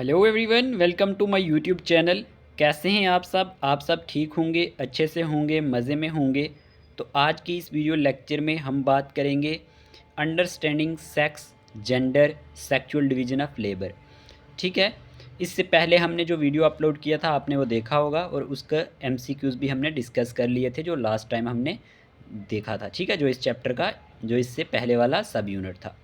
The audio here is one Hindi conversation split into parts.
Hello everyone, welcome to my YouTube channel. कैसे हैं आप सब ठीक होंगे, अच्छे से होंगे, मज़े में होंगे। तो आज की इस वीडियो लेक्चर में हम बात करेंगे understanding sex, gender, sexual division of labour. ठीक है। इससे पहले हमने जो वीडियो अपलोड किया था आपने वो देखा होगा और उसका एमसीक्यूज़ भी हमने डिस्कस कर लिए थे जो लास्ट टाइम हमने देखा था। ठीक है, जो इस चैप्टर का जो इससे पहले वाला सब यूनिट था।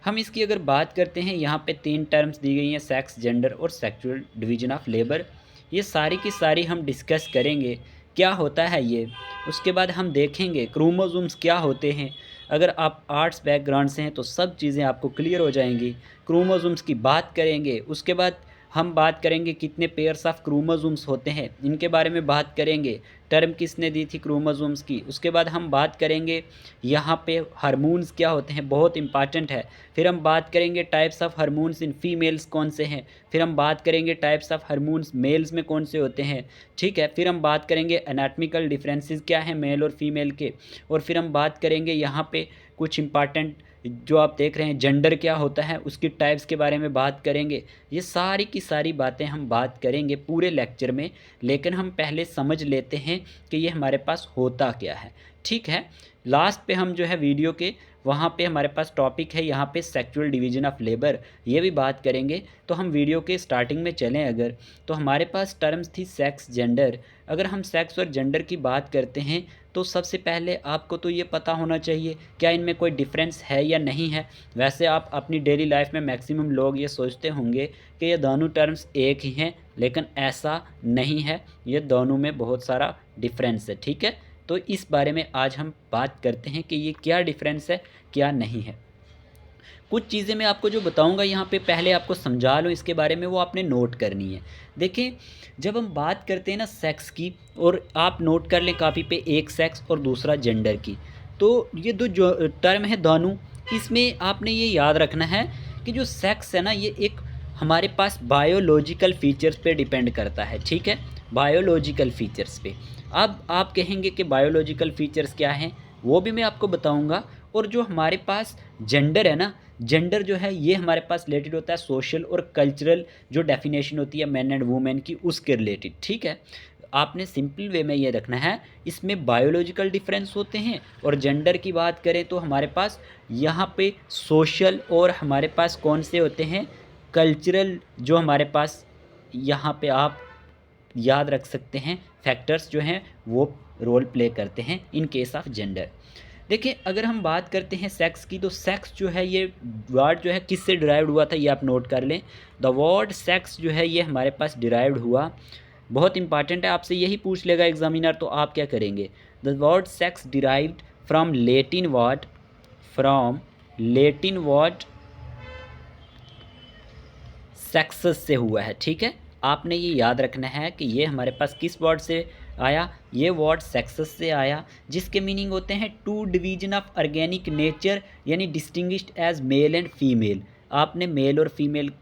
हम इसकी अगर बात करते हैं, यहाँ पे 3 टर्म्स दी गई हैं, सेक्स, जेंडर और सेक्सुअल डिवीजन ऑफ लेबर। ये सारी की सारी हम डिस्कस करेंगे क्या होता है ये। उसके बाद हम देखेंगे क्रोमोसोम्स क्या होते हैं। अगर आप आर्ट्स बैकग्राउंड से हैं तो सब चीज़ें आपको क्लियर हो जाएंगी। क्रोमोसोम्स की बात करेंगे, उसके बाद हम बात करेंगे कितने पेयर्स ऑफ क्रोमोसोम्स होते हैं, इनके बारे में बात करेंगे। टर्म किसने दी थी क्रोमोसोम्स की। उसके बाद हम बात करेंगे यहाँ पे हार्मोन्स क्या होते हैं, बहुत इंपॉर्टेंट है। फिर हम बात करेंगे types of hormones in females कौन से हैं। फिर हम बात करेंगे टाइप्स ऑफ हार्मोन्स मेल्स में कौन से होते हैं। ठीक है। फिर हम बात करेंगे एनाटॉमिकल डिफरेंसेस क्या हैं मेल और फीमेल के। और फिर हम बात करेंगे यहाँ पे कुछ इंपॉर्टेंट जो आप देख रहे हैं जेंडर क्या होता है, उसकी टाइप्स के बारे में बात करेंगे। ये सारी की सारी बातें हम बात करेंगे पूरे लेक्चर में। लेकिन हम पहले समझ लेते हैं कि ये हमारे पास होता क्या है। ठीक है। लास्ट पे हम जो है वीडियो के वहाँ पे हमारे पास टॉपिक है यहाँ पे सेक्सुअल डिवीजन ऑफ लेबर, ये भी बात करेंगे। तो हम वीडियो के स्टार्टिंग में चलें अगर, तो हमारे पास टर्म्स थी सेक्स, जेंडर। अगर हम सेक्स और जेंडर की बात करते हैं तो सबसे पहले आपको तो ये पता होना चाहिए क्या इनमें कोई डिफरेंस है या नहीं है। वैसे आप अपनी डेली लाइफ में मैक्सिमम लोग ये सोचते होंगे कि ये दोनों टर्म्स एक ही हैं, लेकिन ऐसा नहीं है, ये दोनों में बहुत सारा डिफरेंस है। ठीक है। तो इस बारे में आज हम बात करते हैं कि ये क्या डिफरेंस है, क्या नहीं है। कुछ चीज़ें मैं आपको जो बताऊंगा यहाँ पे पहले आपको समझा लो इसके बारे में, वो आपने नोट करनी है। देखें, जब हम बात करते हैं ना सेक्स की, और आप नोट कर लें कापी पे, एक सेक्स और दूसरा जेंडर की, तो ये दो जो टर्म है दोनों, इसमें आपने ये याद रखना है कि जो सेक्स है ना ये एक हमारे पास बायोलॉजिकल फीचर्स पे डिपेंड करता है। ठीक है, बायोलॉजिकल फीचर्स पे। अब आप कहेंगे कि बायोलॉजिकल फीचर्स क्या हैं, वो भी मैं आपको बताऊंगा। और जो हमारे पास जेंडर है ना, जेंडर जो है ये हमारे पास रिलेटेड होता है सोशल और कल्चरल जो डेफिनेशन होती है मैन एंड वुमेन की, उसके रिलेटेड। ठीक है। आपने सिंपल वे में ये रखना है, इसमें बायोलॉजिकल डिफरेंस होते हैं। और जेंडर की बात करें तो हमारे पास यहाँ पे सोशल और हमारे पास कौन से होते हैं, कल्चरल, जो हमारे पास यहाँ पे आप याद रख सकते हैं फैक्टर्स जो हैं वो रोल प्ले करते हैं इन केस ऑफ जेंडर। देखिए, अगर हम बात करते हैं सेक्स की, तो सेक्स जो है ये वर्ड जो है किससे डिराइव्ड हुआ था ये आप नोट कर लें। द वर्ड सेक्स जो है ये हमारे पास डिराइव्ड हुआ, बहुत इंपॉर्टेंट है, आपसे यही पूछ लेगा एग्जामिनर, तो आप क्या करेंगे। The word sex derived from Latin word, from Latin word sexus से हुआ है। ठीक है, आपने ये याद रखना है कि ये हमारे पास किस वर्ड से आया, ये वर्ड सेक्सस से आया, जिसके मीनिंग होते हैं to division of organic nature, यानी distinguished as male and female. आपने मेल और फीमेल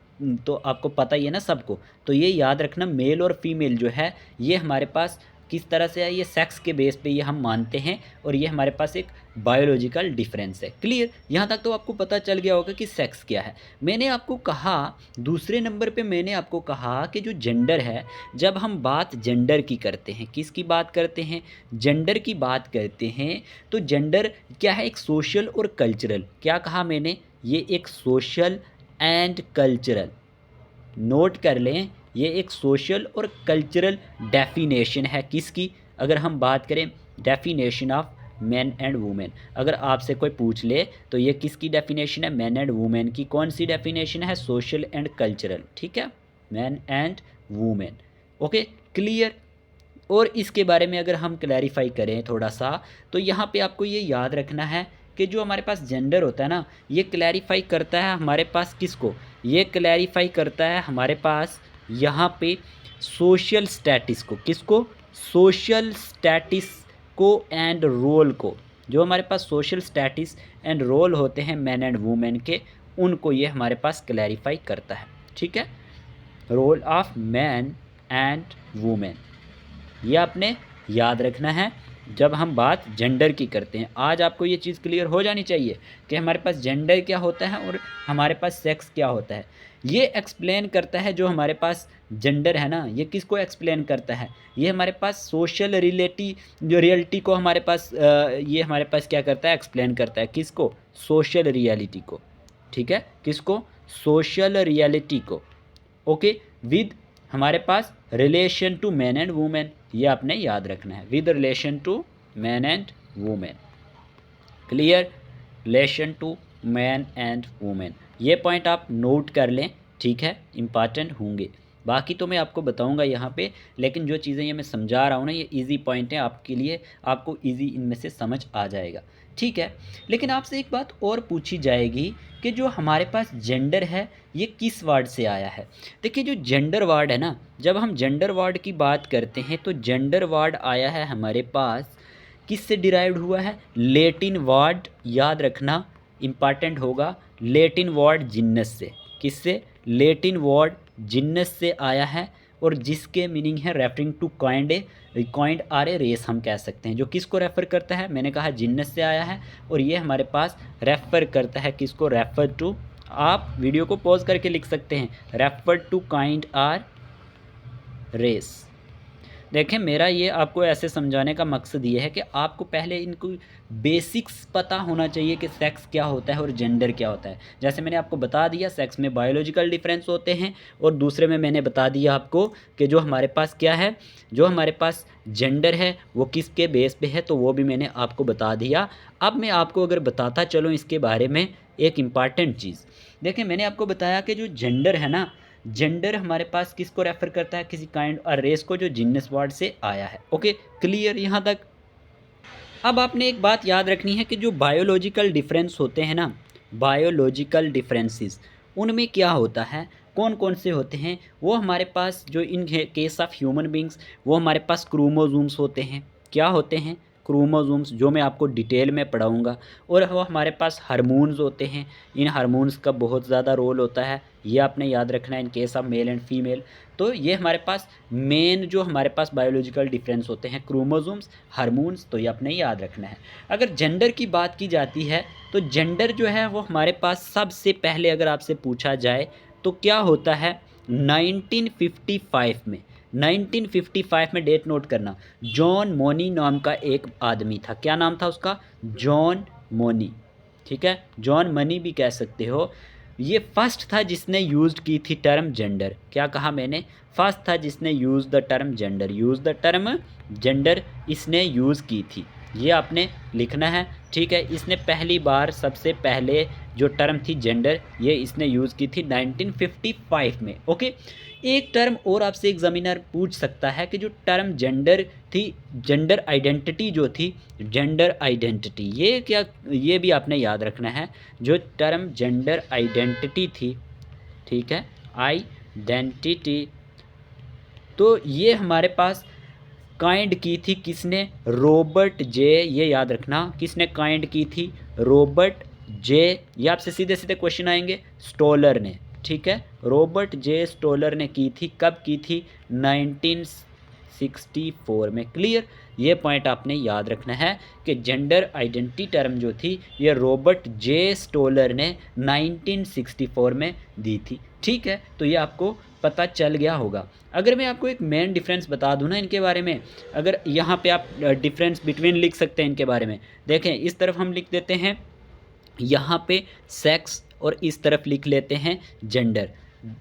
तो आपको पता ही है ना सबको, तो ये याद रखना मेल और फीमेल जो है ये हमारे पास किस तरह से है, ये सेक्स के बेस पे ये हम मानते हैं। और ये हमारे पास एक बायोलॉजिकल डिफरेंस है। क्लियर, यहाँ तक तो आपको पता चल गया होगा कि सेक्स क्या है। मैंने आपको कहा, दूसरे नंबर पे मैंने आपको कहा कि जो जेंडर है, जब हम बात जेंडर की करते हैं, किसकी बात करते हैं, जेंडर की बात करते हैं, तो जेंडर क्या है, एक सोशल और कल्चरल। क्या कहा मैंने, ये एक सोशल एंड कल्चरल, नोट कर लें, ये एक सोशल और कल्चरल डेफिनेशन है किसकी। अगर हम बात करें definition of man and women, अगर आपसे कोई पूछ ले तो ये किसकी डेफिनेशन है, मैन एंड वुमेन की। कौन सी डेफिनेशन है, सोशल एंड कल्चरल। ठीक है, man and women. Okay, clear. और इसके बारे में अगर हम क्लैरिफाई करें थोड़ा सा, तो यहाँ पे आपको ये याद रखना है कि जो हमारे पास जेंडर होता है ना, ये क्लैरिफाई करता है हमारे पास किसको, ये क्लैरिफाई करता है हमारे पास यहाँ पे सोशल स्टैटिस को। किसको, सोशल स्टैटिस को एंड रोल को। जो हमारे पास सोशल स्टैटिस एंड रोल होते हैं मैन एंड वुमेन के, उनको ये हमारे पास क्लैरिफाई करता है। ठीक है, role of man and women, ये आपने याद रखना है। जब हम बात जेंडर की करते हैं। आज आपको ये चीज़ क्लियर हो जानी चाहिए कि हमारे पास जेंडर क्या होता है और हमारे पास सेक्स क्या होता है। ये एक्सप्लेन करता है जो हमारे पास जेंडर है ना, ये किसको एक्सप्लेन करता है? ये हमारे पास सोशल रियलिटी को हमारे पास ये हमारे पास क्या करता है? एक्सप्लेन करता है। किसको? सोशल रियलिटी को। ठीक है? किसको? सोशल रियलिटी को। ओके, विद हमारे पास relation to man and women, ये आपने याद रखना है, with relation to man and women. Clear? Relation to man and women, ये पॉइंट आप नोट कर लें। ठीक है, इम्पॉर्टेंट होंगे। बाकी तो मैं आपको बताऊंगा यहाँ पे, लेकिन जो चीज़ें ये मैं समझा रहा हूँ ना, ये इजी पॉइंट है आपके लिए, आपको इजी इनमें से समझ आ जाएगा। ठीक है, लेकिन आपसे एक बात और पूछी जाएगी कि जो हमारे पास जेंडर है ये किस वर्ड से आया है। देखिए, जो जेंडर वर्ड है ना, जब हम जेंडर वर्ड की बात करते हैं तो जेंडर वर्ड आया है हमारे पास, किससे डिराइव्ड हुआ है? लेटिन वर्ड, याद रखना इम्पॉर्टेंट होगा, लेटिन वर्ड जिन्नस से। किससे? लेटिन वर्ड जिन्नस से आया है, और जिसके मीनिंग है referring to kind or a race, हम कह सकते हैं। जो किसको रेफ़र करता है? मैंने कहा जिन्नस से आया है, और ये हमारे पास रेफ़र करता है किसको? रेफ़र टू, आप वीडियो को पॉज करके लिख सकते हैं, refer to kind or race. देखें, मेरा ये आपको ऐसे समझाने का मकसद ये है कि आपको पहले इनको बेसिक्स पता होना चाहिए कि सेक्स क्या होता है और जेंडर क्या होता है। जैसे मैंने आपको बता दिया, सेक्स में बायोलॉजिकल डिफरेंस होते हैं, और दूसरे में मैंने बता दिया आपको कि जो हमारे पास क्या है, जो हमारे पास जेंडर है वो किसके बेस पे है, तो वो भी मैंने आपको बता दिया। अब मैं आपको अगर बताता चलूँ इसके बारे में एक इम्पॉर्टेंट चीज़। देखें, मैंने आपको बताया कि जो जेंडर है ना, जेंडर हमारे पास किसको रेफर करता है? किसी काइंड और रेस को, जो जिन्नस वर्ड से आया है। ओके, क्लियर यहाँ तक? अब आपने एक बात याद रखनी है कि जो बायोलॉजिकल डिफरेंस होते हैं ना, बायोलॉजिकल डिफरेंसेस, उनमें क्या होता है, कौन कौन से होते हैं? वो हमारे पास जो in case of human beings, वो हमारे पास क्रोमोसोम्स होते हैं। क्या होते हैं? क्रोमोसोम्स, जो मैं आपको डिटेल में पढ़ाऊंगा। और वो हमारे पास हार्मोन्स होते हैं, इन हार्मोन्स का बहुत ज़्यादा रोल होता है, ये आपने याद रखना है in case of male and female. तो ये हमारे पास मेन जो हमारे पास बायोलॉजिकल डिफरेंस होते हैं, क्रोमोसोम्स, हार्मोन्स, तो ये आपने याद रखना है। अगर जेंडर की बात की जाती है तो जेंडर जो है वो हमारे पास सबसे पहले अगर आपसे पूछा जाए तो क्या होता है? 1955 में, 1955 में, डेट नोट करना, जॉन मोनी नाम का एक आदमी था। क्या नाम था उसका? जॉन मोनी। ठीक है, जॉन मनी भी कह सकते हो। ये फर्स्ट था जिसने यूज़ की थी टर्म जेंडर। क्या कहा मैंने? फर्स्ट था जिसने use the term gender, use the term gender इसने यूज़ की थी, ये आपने लिखना है। ठीक है, इसने पहली बार, सबसे पहले जो टर्म थी जेंडर, ये इसने यूज़ की थी 1955 में। ओके, एक टर्म और आपसे एग्जामिनर पूछ सकता है कि जो टर्म जेंडर थी, जेंडर आइडेंटिटी जो थी, जेंडर आइडेंटिटी, ये क्या, ये भी आपने याद रखना है। जो टर्म जेंडर आइडेंटिटी थी, ठीक है, आइडेंटिटी, तो ये हमारे पास काइंड की थी किसने? रॉबर्ट जे, ये याद रखना, किसने काइंड की थी? रॉबर्ट जे। ये आपसे सीधे सीधे क्वेश्चन आएंगे, स्टोलर ने। ठीक है, रॉबर्ट जे स्टोलर ने की थी। कब की थी? 1964 में। क्लियर? ये पॉइंट आपने याद रखना है कि जेंडर आइडेंटिटी टर्म जो थी ये रॉबर्ट जे स्टोलर ने 1964 में दी थी। ठीक है, तो ये आपको पता चल गया होगा। अगर मैं आपको एक मेन डिफरेंस बता दूं ना इनके बारे में, अगर यहाँ पे आप डिफरेंस बिटवीन लिख सकते हैं इनके बारे में। देखें, इस तरफ हम लिख देते हैं यहाँ पे सेक्स, और इस तरफ लिख लेते हैं जेंडर।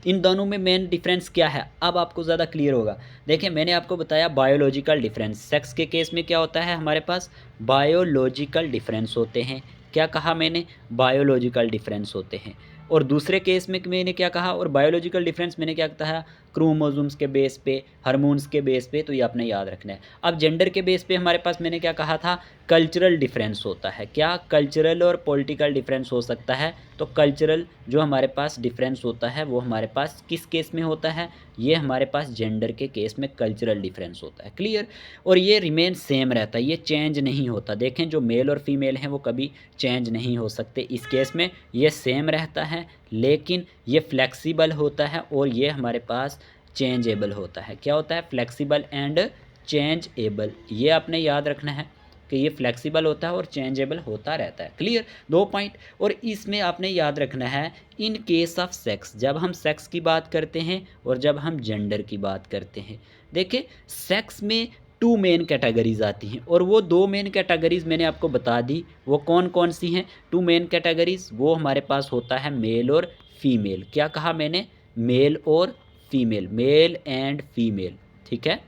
इन दोनों में मेन डिफरेंस क्या है, अब आपको ज़्यादा क्लियर होगा। देखिए, मैंने आपको बताया बायोलॉजिकल डिफरेंस। सेक्स के केस में क्या होता है? हमारे पास बायोलॉजिकल डिफरेंस होते हैं। क्या कहा मैंने? बायोलॉजिकल डिफरेंस होते हैं। और दूसरे केस में मैंने क्या कहा? और बायोलॉजिकल डिफरेंस मैंने क्या कहा? क्रोमोसोम्स के बेस पे, हार्मोन्स के बेस पे, तो ये आपने याद रखना है। अब जेंडर के बेस पे हमारे पास मैंने क्या कहा था? कल्चरल डिफरेंस होता है। क्या? कल्चरल और पॉलिटिकल डिफरेंस हो सकता है। तो कल्चरल जो हमारे पास डिफरेंस होता है वो हमारे पास किस केस में होता है? ये हमारे पास जेंडर के केस में कल्चरल डिफरेंस होता है। क्लियर? और ये रिमेन सेम रहता है, ये चेंज नहीं होता। देखें, जो मेल और फीमेल हैं वो कभी चेंज नहीं हो सकते। इस केस में ये सेम रहता है, लेकिन ये फ्लेक्सिबल होता है, और ये हमारे पास चेंजेबल होता है। क्या होता है? फ्लेक्सिबल एंड चेंजेबल, ये आपने याद रखना है कि ये फ्लेक्सिबल होता है और चेंजेबल होता रहता है। Clear, 2 point. और इसमें आपने याद रखना है इन केस ऑफ सेक्स, जब हम सेक्स की बात करते हैं और जब हम जेंडर की बात करते हैं। देखिए सेक्स में 2 मेन कैटेगरीज आती हैं और वो 2 मेन कैटेगरीज मैंने आपको बता दी, वो कौन कौन सी हैं 2 मेन कैटेगरीज। वो हमारे पास होता है मेल और फीमेल। क्या कहा मैंने? मेल और फीमेल, मेल एंड फीमेल, ठीक है।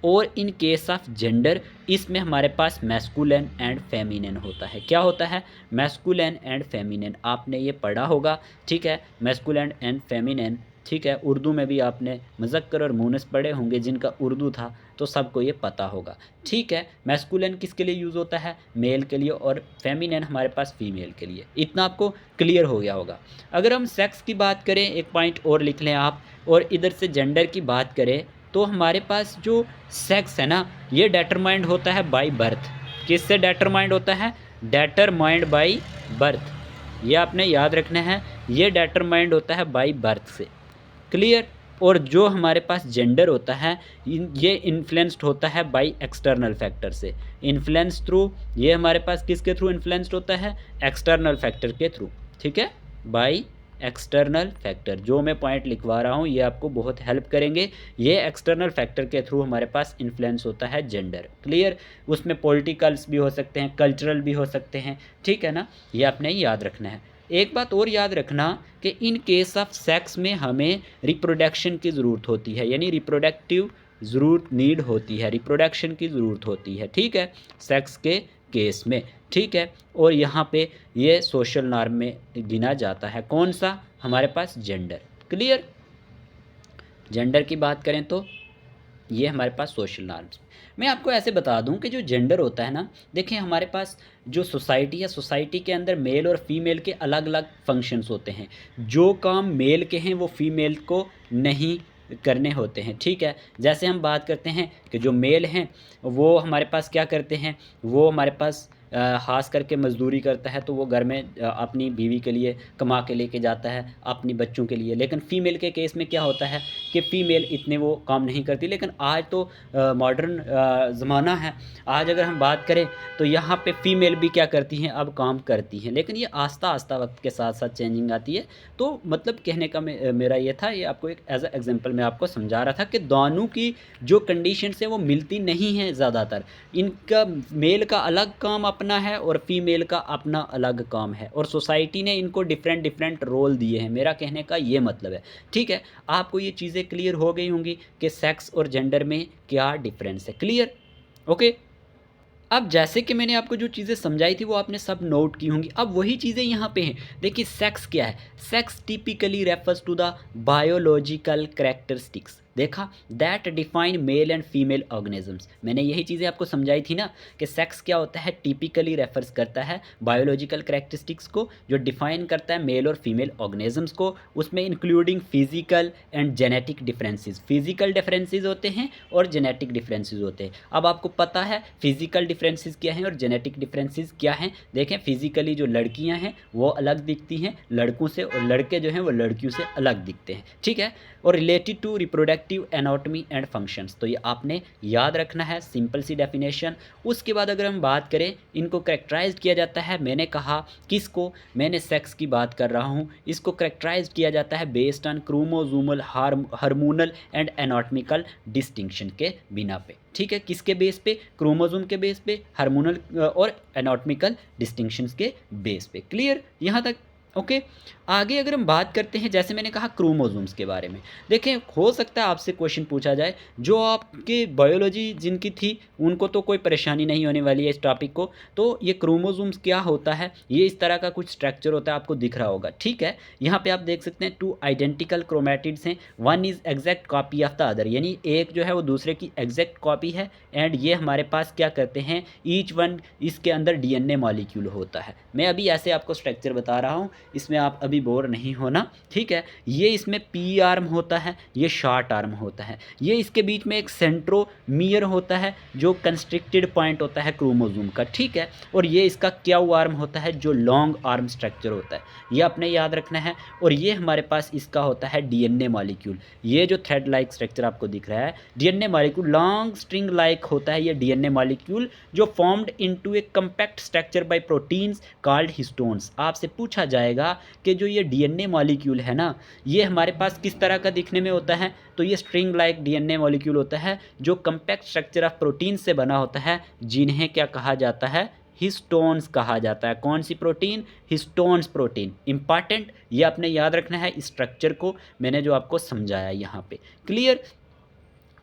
और इन केस ऑफ जेंडर, इसमें हमारे पास मैस्कुलिन एंड फेमिनिन होता है। क्या होता है? मैस्कुलिन एंड फेमिनिन, आपने ये पढ़ा होगा, ठीक है। मैस्कुलिन एंड फेमिनिन, ठीक है। उर्दू में भी आपने मुज़क्कर और मुअन्नस पढ़े होंगे, जिनका उर्दू था तो सबको ये पता होगा, ठीक है। मैस्कुलिन किसके लिए यूज़ होता है? मेल के लिए, और फेमिनिन हमारे पास फीमेल के लिए। इतना आपको क्लियर हो गया होगा। अगर हम सेक्स की बात करें, एक पॉइंट और लिख लें आप, और इधर से जेंडर की बात करें, तो हमारे पास जो सेक्स है ना, ये डिटरमाइंड होता है बाय बर्थ। किससे डिटरमाइंड होता है? डिटरमाइंड बाय बर्थ, ये आपने याद रखना है, ये डिटरमाइंड होता है बाय बर्थ से। क्लियर। और जो हमारे पास जेंडर होता है, ये इन्फ्लुएंस्ड होता है बाय एक्सटर्नल फैक्टर से। इन्फ्लुएंस थ्रू, ये हमारे पास किसके थ्रू इन्फ्लुएंस्ड होता है? एक्सटर्नल फैक्टर के थ्रू, ठीक है, बाय एक्सटर्नल फैक्टर। जो मैं पॉइंट लिखवा रहा हूँ ये आपको बहुत हेल्प करेंगे। ये एक्सटर्नल फैक्टर के थ्रू हमारे पास इन्फ्लुएंस होता है जेंडर। क्लियर। उसमें पॉलिटिकल्स भी हो सकते हैं, कल्चरल भी हो सकते हैं, ठीक है ना, ये आपने याद रखना है। एक बात और याद रखना कि इन केस ऑफ सेक्स में हमें रिप्रोडक्शन की ज़रूरत होती है, यानी रिप्रोडक्टिव ज़रूरत नीड होती है, रिप्रोडक्शन की ज़रूरत होती है, ठीक है, सेक्स के केस में, ठीक है। और यहाँ पे ये सोशल नॉर्म में गिना जाता है। कौन सा? हमारे पास जेंडर। क्लियर। जेंडर की बात करें तो ये हमारे पास सोशल नॉर्म्स। मैं आपको ऐसे बता दूं कि जो जेंडर होता है ना, देखिए हमारे पास जो सोसाइटी है, सोसाइटी के अंदर मेल और फीमेल के अलग अलग फंक्शंस होते हैं। जो काम मेल के हैं वो फीमेल को नहीं करने होते हैं, ठीक है। जैसे हम बात करते हैं कि जो मेल हैं वो हमारे पास क्या करते हैं, वो हमारे पास खास करके मज़दूरी करता है, तो वो घर में अपनी बीवी के लिए कमा के लेके जाता है, अपनी बच्चों के लिए। लेकिन फ़ीमेल के केस में क्या होता है कि फ़ीमेल इतने वो काम नहीं करती। लेकिन आज तो मॉडर्न ज़माना है, आज अगर हम बात करें तो यहाँ पे फ़ीमेल भी क्या करती हैं, अब काम करती हैं। लेकिन ये आस्ता आस्ता वक्त के साथ साथ चेंजिंग आती है। तो मतलब कहने का मेरा ये था, ये आपको एक एज अ एग्जांपल मैं आपको समझा रहा था कि दोनों की जो कंडीशंस हैं वो मिलती नहीं हैं ज़्यादातर। इनका मेल का अलग काम अपना है और फीमेल का अपना अलग काम है, और सोसाइटी ने इनको डिफरेंट डिफरेंट रोल दिए हैं। मेरा कहने का ये मतलब है, ठीक है। आपको ये चीज़ें क्लियर हो गई होंगी कि सेक्स और जेंडर में क्या डिफरेंस है। Clear, okay. अब जैसे कि मैंने आपको जो चीज़ें समझाई थी वो आपने सब नोट की होंगी। अब वही चीज़ें यहाँ पे हैं। देखिए सेक्स क्या है? Sex typically refers to the biological characteristics, देखा, that define male and female organisms. मैंने यही चीज़ें आपको समझाई थी ना कि सेक्स क्या होता है, टिपिकली रेफर्स करता है बायोलॉजिकल कैरेक्टरिस्टिक्स को, जो डिफाइन करता है मेल और फीमेल ऑर्गेनिजम्स को, उसमें including physical and genetic differences. Physical differences होते हैं और जेनेटिक डिफरेंसेस होते हैं। अब आपको पता है फिजिकल डिफरेंसेस क्या हैं और जेनेटिक डिफरेंसेस क्या हैं। देखें, फिजिकली जो लड़कियां हैं वो अलग दिखती हैं लड़कों से, और लड़के जो हैं वो लड़कियों से अलग दिखते हैं, ठीक है। और related to reproductive anatomy and functions, तो ये आपने याद रखना है, सिंपल सी डेफिनेशन। उसके बाद अगर हम बात करें, इनको करेक्टराइज किया जाता है, मैंने कहा किसको, मैंने सेक्स की बात कर रहा हूँ, इसको करेक्टराइज किया जाता है based on chromosomal hormonal and anatomical distinction के बिना पे, ठीक है। किसके बेस पे? क्रोमोसोम के बेस पे, हार्मोनल और एनाटॉमिकल डिस्टिंक्शंस के बेस पे। क्लियर यहाँ तक, ओके। आगे अगर हम बात करते हैं, जैसे मैंने कहा क्रोमोसोम्स के बारे में, देखें हो सकता है आपसे क्वेश्चन पूछा जाए, जो आपके बायोलॉजी जिनकी थी उनको तो कोई परेशानी नहीं होने वाली है इस टॉपिक को। तो ये क्रोमोसोम्स क्या होता है, ये इस तरह का कुछ स्ट्रक्चर होता है, आपको दिख रहा होगा, ठीक है। यहाँ पे आप देख सकते हैं 2 आइडेंटिकल क्रोमैटिड्स हैं, one is exact copy of the other, यानी एक जो है वो दूसरे की एग्जैक्ट कॉपी है। एंड ये हमारे पास क्या करते हैं, ईच वन इसके अंदर DNA मॉलिक्यूल होता है। मैं अभी ऐसे आपको स्ट्रक्चर बता रहा हूँ, इसमें आप अभी बोर नहीं होना, ठीक है। ये इसमें पी आर्म होता है, ये शॉर्ट आर्म होता है, ये इसके बीच में एक सेंट्रोमियर होता है जो कंस्ट्रिक्टेड पॉइंट होता है क्रोमोसोम का, ठीक है। और ये इसका क्यू आर्म होता है जो लॉन्ग आर्म स्ट्रक्चर होता है, ये अपने याद रखना है। और ये हमारे पास इसका होता है डीएनए मॉलिक्यूल, ये जो थ्रेड लाइक स्ट्रक्चर आपको दिख रहा है DNA molecule long string like होता है ये डीएनए मॉलिक्यूल जो फॉर्म्ड इनटू ए compact structure bye proteins called histones. आपसे पूछा जाएगा कि जो ये डीएनए मॉलिक्यूल है ना, ये हमारे पास किस तरह का दिखने में होता है, तो ये स्ट्रिंग लाइक डीएनए मॉलिक्यूल होता है जो कंपैक्ट स्ट्रक्चर ऑफ प्रोटीन से बना होता है, जिन्हें क्या कहा जाता है, हिस्टोन्स कहा जाता है। कौन सी प्रोटीन, हिस्टोन्स प्रोटीन। इंपॉर्टेंट, ये आपने याद रखना है स्ट्रक्चर को, मैंने जो आपको समझाया यहाँ पे, क्लियर।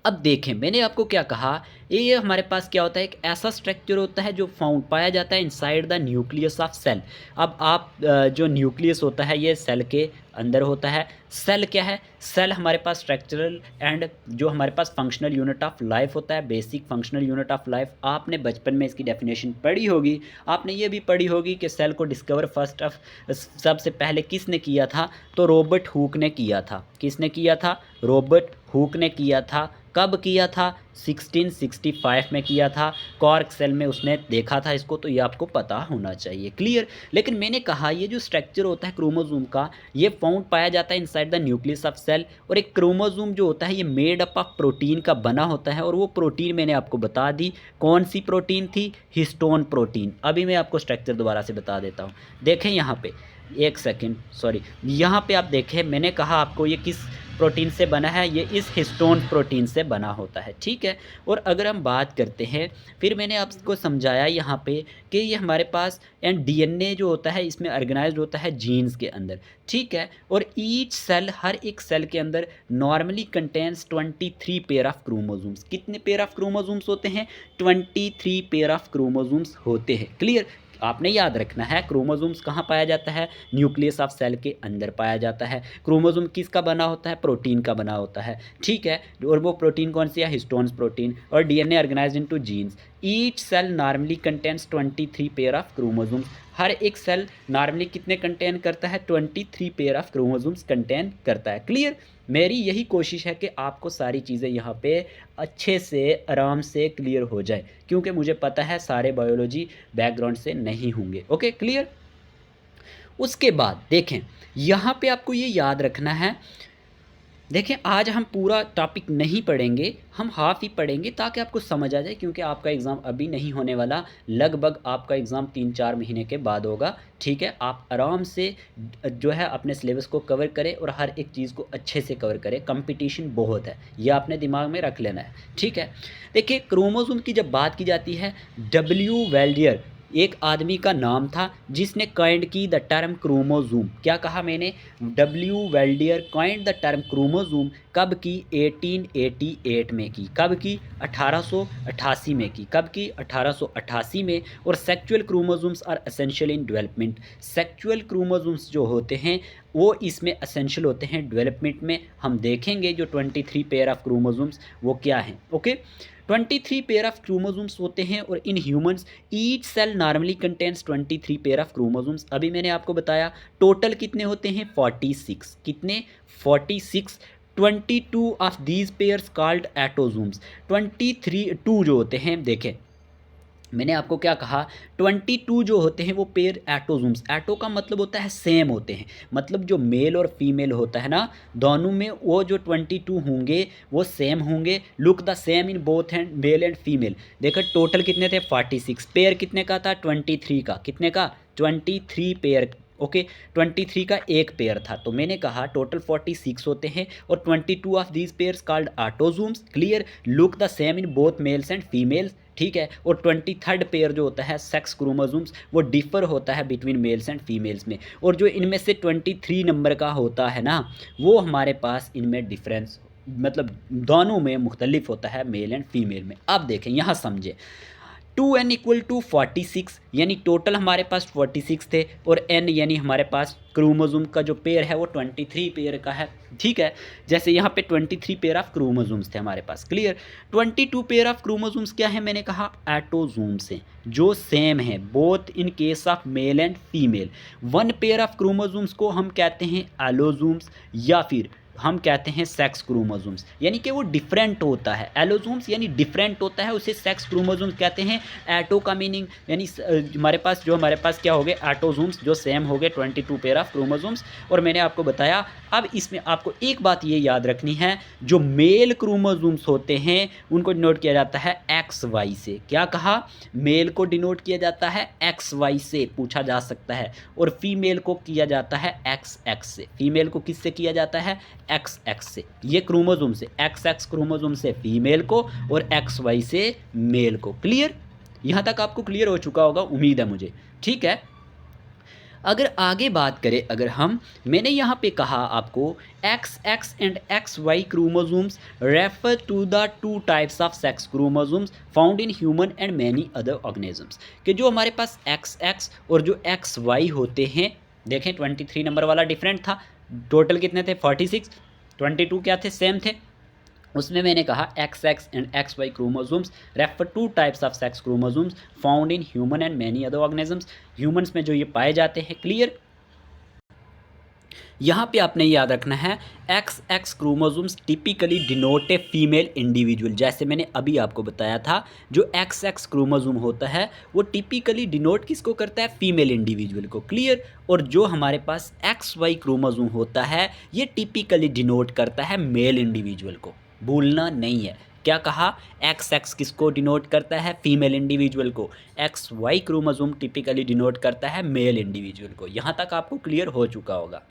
अब देखें मैंने आपको क्या कहा, ये हमारे पास क्या होता है, एक ऐसा स्ट्रक्चर होता है जो फाउंड पाया जाता है inside the nucleus of cell. अब आप जो न्यूक्लियस होता है ये सेल के अंदर होता है। सेल क्या है, सेल हमारे पास स्ट्रक्चरल एंड जो हमारे पास फंक्शनल यूनिट ऑफ लाइफ होता है, basic functional unit of life. आपने बचपन में इसकी डेफिनेशन पढ़ी होगी, आपने ये भी पढ़ी होगी कि सेल को डिस्कवर फर्स्ट ऑफ सबसे पहले किसने किया था, तो रॉबर्ट हुक ने किया था। किसने किया था, रॉबर्ट हुक ने किया था। कब किया था, 1665 में किया था। कॉर्क सेल में उसने देखा था इसको, तो ये आपको पता होना चाहिए, क्लियर। लेकिन मैंने कहा ये जो स्ट्रक्चर होता है क्रोमोसोम का, ये फाउंड पाया जाता है inside the nucleus of cell. और एक क्रोमोसोम जो होता है ये मेड अप ऑफ प्रोटीन का बना होता है, और वो प्रोटीन मैंने आपको बता दी कौन सी प्रोटीन थी, हिस्टोन प्रोटीन। अभी मैं आपको स्ट्रक्चर दोबारा से बता देता हूँ। देखें यहाँ पे, एक सेकेंड, सॉरी, यहाँ पे आप देखें मैंने कहा आपको ये किस प्रोटीन से बना है, ये इस हिस्टोन प्रोटीन से बना होता है, ठीक है। और अगर हम बात करते हैं, फिर मैंने आपको समझाया यहाँ पे कि ये हमारे पास एंड डीएनए जो होता है इसमें ऑर्गेनाइज्ड होता है जीन्स के अंदर, ठीक है। और ईच सेल, हर एक सेल के अंदर normally contains 23 pair of chromosomes. कितने पेयर ऑफ क्रोमोसोम्स होते हैं, 23 पेयर ऑफ क्रोमोसोम्स होते हैं, क्लियर। आपने याद रखना है क्रोमोसोम्स कहाँ पाया जाता है, न्यूक्लियस ऑफ सेल के अंदर पाया जाता है। क्रोमोसोम किसका बना होता है, प्रोटीन का बना होता है, ठीक है। और वो प्रोटीन कौन सी है, हिस्टोन्स प्रोटीन। और DNA organized into genes. Each cell normally contains 23 pair of chromosomes. हर एक सेल नॉर्मली कितने कंटेन करता है, 23 पेयर ऑफ क्रोमोसोम्स कंटेन करता है, क्लियर। मेरी यही कोशिश है कि आपको सारी चीज़ें यहाँ पे अच्छे से आराम से क्लियर हो जाए, क्योंकि मुझे पता है सारे बायोलॉजी बैकग्राउंड से नहीं होंगे, ओके क्लियर। उसके बाद देखें यहाँ पे आपको ये याद रखना है, देखें आज हम पूरा टॉपिक नहीं पढ़ेंगे, हम हाफ ही पढ़ेंगे ताकि आपको समझ आ जाए, क्योंकि आपका एग्ज़ाम अभी नहीं होने वाला, लगभग आपका एग्ज़ाम 3-4 महीने के बाद होगा, ठीक है। आप आराम से जो है अपने सिलेबस को कवर करें और हर एक चीज़ को अच्छे से कवर करें। कंपटीशन बहुत है, ये आपने दिमाग में रख लेना है, ठीक है। देखिए क्रोमोसोम की जब बात की जाती है, डब्ल्यू वेल्डियर एक आदमी का नाम था जिसने कॉइंड की द टर्म क्रोमोसोम। क्या कहा मैंने, W Waldeyer coined the term chromosome. कब की, 1888 में की। कब की, 1888 में की। कब की, 1888 में। और sexual chromosomes are essential in development. Sexual chromosomes जो होते हैं वो इसमें एसेंशियल होते हैं डेवलपमेंट में। हम देखेंगे जो 23 पेयर ऑफ क्रोमोसोम्स वो क्या हैं, ओके। 23 पेयर ऑफ क्रोमोसोम्स होते हैं। और in humans each cell normally contains 23 pair of chromosomes. अभी मैंने आपको बताया टोटल कितने होते हैं, 46। कितने, 46। 22 ऑफ दीज पेयर्स कॉल्ड एटोसोम्स। 22 जो होते हैं, देखें मैंने आपको क्या कहा, 22 जो होते हैं वो पेयर एटोसोम्स। एटो का मतलब होता है सेम होते हैं, मतलब जो मेल और फीमेल होता है ना, दोनों में वो जो 22 होंगे वो सेम होंगे। Look the same in both hand, mail and female. देखो टोटल कितने थे, 46। पेयर कितने का था, 23 का। कितने का, 23 पेयर, ओके। 23 का एक पेयर था, तो मैंने कहा टोटल 46 होते हैं। और 22 of these pairs called autosomes, clear. Look the same in both mails and females, ठीक है। और 23rd पेयर जो होता है सेक्स क्रोमोसोम्स, वो डिफर होता है बिटवीन मेल्स एंड फीमेल्स में। और जो इनमें से 23 नंबर का होता है ना, वो हमारे पास इनमें डिफरेंस, मतलब दोनों में मुख्तलिफ होता है मेल एंड फीमेल में। अब देखें यहाँ समझें, 2n इक्वल टू 46, यानी टोटल हमारे पास 46 थे, और n यानी हमारे पास क्रोमोसोम का जो पेयर है वो 23 पेयर का है। ठीक है, जैसे यहाँ पे 23 पेयर ऑफ क्रोमोसोम्स थे हमारे पास, क्लियर। 22 पेयर ऑफ क्रोमोसोम्स क्या है, मैंने कहा एटोजोम्स हैं जो सेम है both in case of male and female. 1 pair of chromosomes को हम कहते हैं एलोजोम्स, या फिर हम कहते हैं सेक्स क्रोमोसोम्स, यानी कि वो डिफरेंट होता है। एलोजोम्स यानी डिफरेंट होता है, उसे सेक्स क्रोमोसोम्स कहते हैं। एटो का मीनिंग यानी हमारे पास क्या हो गए, एटोजोम्स जो सेम हो गए 22 पेयर ऑफ क्रोमोसोम्स। और मैंने आपको बताया, अब इसमें आपको एक बात ये याद रखनी है, जो मेल क्रोमोसोम्स होते हैं उनको डिनोट किया जाता है XY से। क्या कहा, मेल को डिनोट किया जाता है XY से, पूछा जा सकता है। और फीमेल को किया जाता है XX से। फीमेल को किससे किया जाता है, XX से। ये क्रोमोसोम से, XX क्रोमोसोम से फीमेल को और XY से मेल को। क्लियर, यहाँ तक आपको क्लियर हो चुका होगा, उम्मीद है मुझे। ठीक है, अगर आगे बात करें, अगर हम, मैंने यहाँ पे कहा आपको XX and XY chromosomes refer to the 2 types of sex chromosomes found in human and many other organisms, कि जो हमारे पास XX और जो XY होते हैं, देखें 23 नंबर वाला डिफरेंट था, टोटल कितने थे 46, 22 क्या थे, सेम थे। उसमें मैंने कहा XX and XY chromosomes refer two types of sex chromosomes found in human and many other organisms, humans में जो ये पाए जाते हैं। क्लियर, यहाँ पे आपने याद रखना है XX chromosomes typically denote a female individual. जैसे मैंने अभी आपको बताया था, जो XX क्रोमोसोम होता है वो टिपिकली डिनोट किसको करता है, फीमेल इंडिविजुअल को। क्लियर, और जो हमारे पास XY क्रोमोसोम होता है ये टिपिकली डिनोट करता है मेल इंडिविजुअल को, भूलना नहीं है। क्या कहा, XX किसको डिनोट करता है, फीमेल इंडिविजुअल को। XY क्रोमोसोम टिपिकली डिनोट करता है मेल इंडिविजुअल को। यहाँ तक आपको क्लियर हो चुका होगा।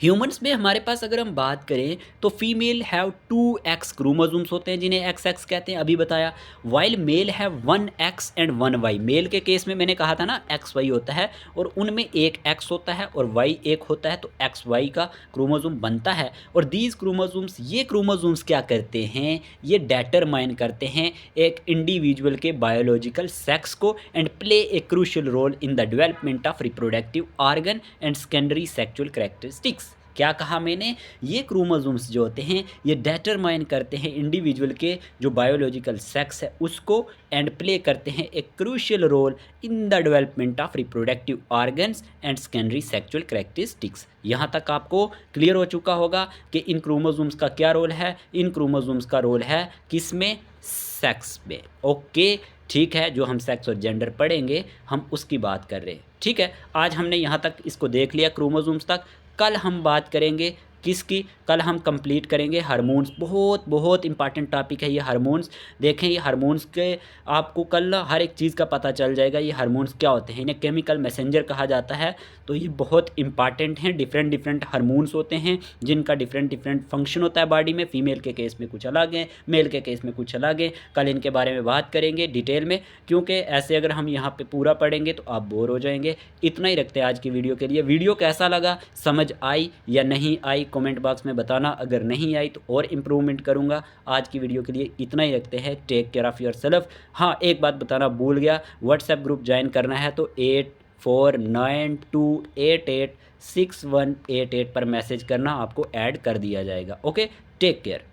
ह्यूमंस में हमारे पास अगर हम बात करें तो फीमेल हैव 2X क्रोमोसोम्स होते हैं जिन्हें XX कहते हैं, अभी बताया। While male have 1X and 1Y, male के केस में मैंने कहा था ना XY होता है और उनमें एक X होता है और Y एक होता है, तो XY का क्रोमोसोम बनता है। और दीज क्रोमोसोम्स, ये क्रोमोसोम्स क्या करते हैं, ये डिटरमाइन करते हैं एक इंडिविजुअल के बायोलॉजिकल सेक्स को and play a crucial role in the development of reproductive organ and secondary sexual characteristics. क्या कहा मैंने, ये क्रोमोसोम्स जो होते हैं ये डिटरमाइन करते हैं इंडिविजुअल के जो बायोलॉजिकल सेक्स है उसको, एंड प्ले करते हैं एक crucial role in the development of reproductive organs and secondary sexual characteristics. यहाँ तक आपको क्लियर हो चुका होगा कि इन क्रोमोसोम्स का क्या रोल है, इन क्रोमोसोम्स का रोल है किसमें, सेक्स में। ओके, ठीक है, जो हम सेक्स और जेंडर पढ़ेंगे हम उसकी बात कर रहे हैं। ठीक है, आज हमने यहाँ तक इसको देख लिया क्रोमोसोम्स तक। कल हम बात करेंगे किसकी, कल हम कंप्लीट करेंगे हार्मोन्स। बहुत बहुत इंपॉर्टेंट टॉपिक है ये हार्मोन्स। देखें ये हार्मोन्स के आपको कल हर एक चीज़ का पता चल जाएगा ये हार्मोन्स क्या होते हैं। इन्हें केमिकल मैसेंजर कहा जाता है, तो ये बहुत इंपॉर्टेंट हैं। डिफरेंट डिफरेंट हार्मोन्स होते हैं जिनका डिफरेंट डिफरेंट फंक्शन होता है बॉडी में। फीमेल के केस में कुछ अलग है, मेल के केस में कुछ अलग है। कल इनके बारे में बात करेंगे डिटेल में, क्योंकि ऐसे अगर हम यहाँ पे पूरा पढ़ेंगे तो आप बोर हो जाएंगे। इतना ही रखते हैं आज की वीडियो के लिए। वीडियो कैसा लगा, समझ आई या नहीं आई, कमेंट बॉक्स में बताना। अगर नहीं आई तो और इम्प्रूवमेंट करूँगा। आज की वीडियो के लिए इतना ही रखते हैं। Take care of yourself. हाँ, एक बात बताना भूल गया, व्हाट्सएप ग्रुप ज्वाइन करना है तो 8492886188 पर मैसेज करना, आपको ऐड कर दिया जाएगा। Okay, take care.